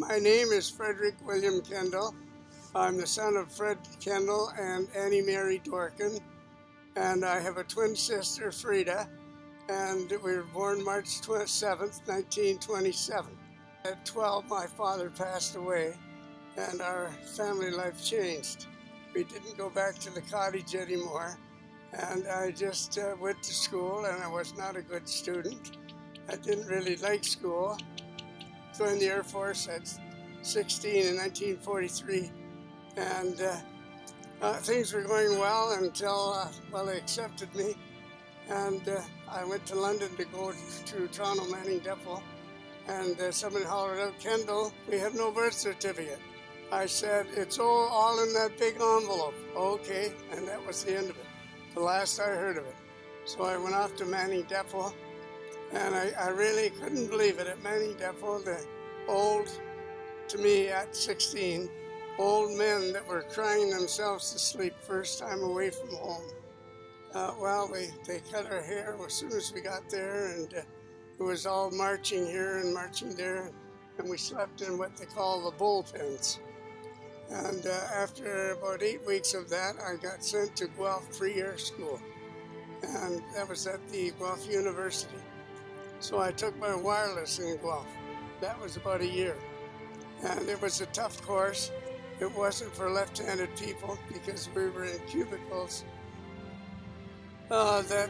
My name is Frederick William Kendall. I'm the son of Fred Kendall and Annie Mary Dorkin, and I have a twin sister, Frida, and we were born March 7th, 1927. At 12, my father passed away, and our family life changed. We didn't go back to the cottage anymore, and I just went to school, and I was not a good student. I didn't really like school. Joined the Air Force at 16 in 1943, and things were going well until, they accepted me, and I went to London to go to Toronto Manning Depot, and someone hollered out, "Kendall, we have no birth certificate." I said, "It's all in that big envelope." "Okay," and that was the end of it, the last I heard of it. So I went off to Manning Depot, and I really couldn't believe it. At Manning Depot, the old, to me at 16, old men that were crying themselves to sleep first time away from home. They cut our hair as soon as we got there, and it was all marching here and marching there, and we slept in what they call the bullpens. And after about 8 weeks of that, I got sent to Guelph Pre-Air School, and that was at the Guelph University. So I took my wireless in Guelph. That was about a year, and it was a tough course. It wasn't for left-handed people because we were in cubicles the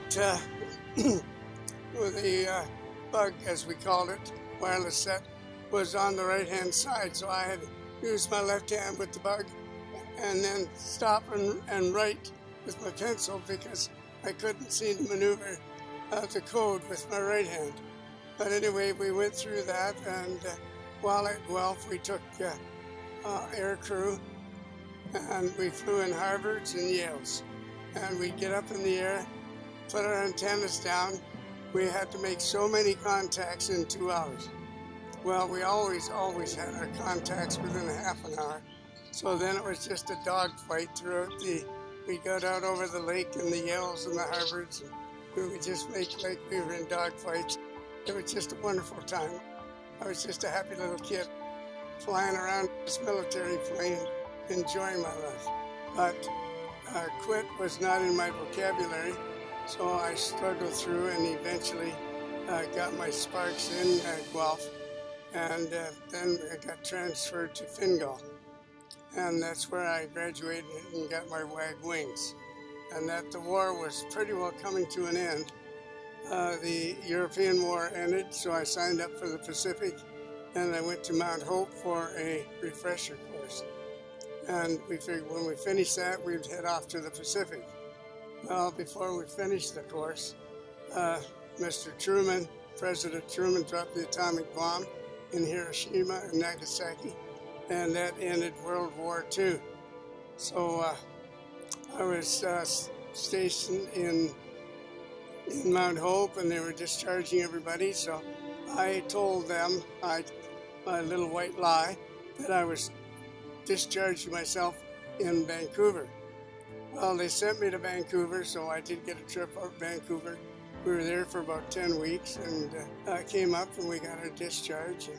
bug, as we called it, wireless set, was on the right-hand side, so I had to use my left hand with the bug and then stop and write with my pencil because I couldn't see the maneuver the code with my right hand. But anyway, we went through that, and while at Guelph, we took air crew, and we flew in Harvards and Yales. And we'd get up in the air, put our antennas down. We had to make so many contacts in 2 hours. Well, we always had our contacts within a half an hour. So then it was just a dogfight throughout we got out over the lake in the Yales and the Harvards, and we would just make like we were in dogfights. It was just a wonderful time. I was just a happy little kid flying around this military plane, enjoying my life. But quit was not in my vocabulary, so I struggled through and eventually got my sparks in Guelph, and then I got transferred to Fingal, and that's where I graduated and got my WAG wings. And that the war was pretty well coming to an end. The European war ended, so I signed up for the Pacific, and I went to Mount Hope for a refresher course. And we figured when we finished that, we'd head off to the Pacific. Well, before we finished the course, Mr. Truman, President Truman, dropped the atomic bomb in Hiroshima and Nagasaki, and that ended World War II. So I was stationed in Mount Hope, and they were discharging everybody, so I told them, my little white lie, that I was discharging myself in Vancouver. Well, they sent me to Vancouver, so I did get a trip out to Vancouver. We were there for about 10 weeks, and I came up and we got our discharge,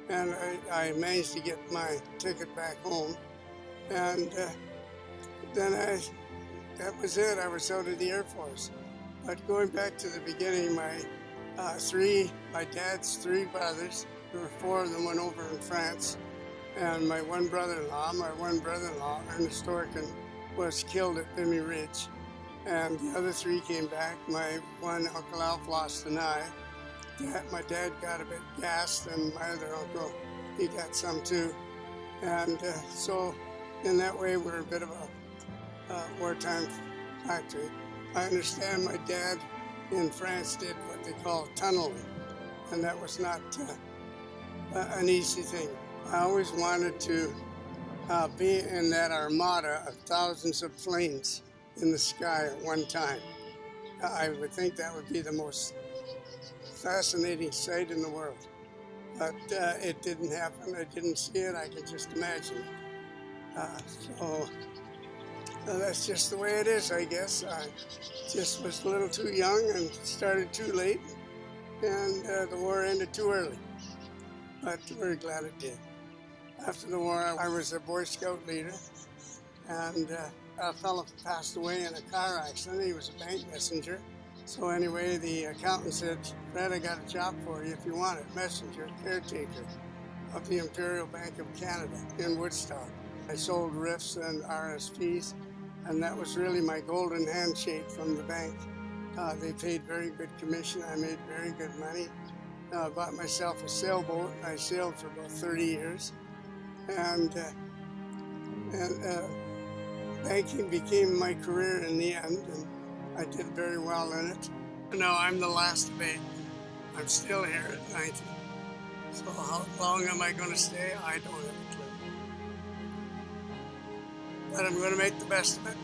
and I managed to get my ticket back home, and then that was it. I was out of the Air Force. But going back to the beginning, my dad's 3 brothers, there were 4 of them went over in France, and my one brother-in-law, Ernest Dorkin, was killed at Vimy Ridge, and the other 3 came back. My one Uncle Alf lost an eye. My dad got a bit gassed, and my other uncle, he got some too. And so in that way, we're a bit of a wartime factory. I understand my dad in France did what they call tunneling, and that was not an easy thing. I always wanted to be in that armada of thousands of planes in the sky at one time. I would think that would be the most fascinating sight in the world. But it didn't happen. I didn't see it. I could just imagine it. That's just the way it is, I guess. I just was a little too young and started too late, and the war ended too early. But we're glad it did. After the war, I was a Boy Scout leader, and a fellow passed away in a car accident. He was a bank messenger. So anyway, the accountant said, Fred, I got a job for you if you want it. Messenger, caretaker of the Imperial Bank of Canada in Woodstock. I sold RIFs and RSPs, and that was really my golden handshake from the bank. They paid very good commission. I made very good money. I bought myself a sailboat. I sailed for about 30 years. And banking became my career in the end, and I did very well in it. Now I'm the last of 8. I'm still here at 90. So how long am I going to stay? I don't have a clue. But I'm going to make the best of it.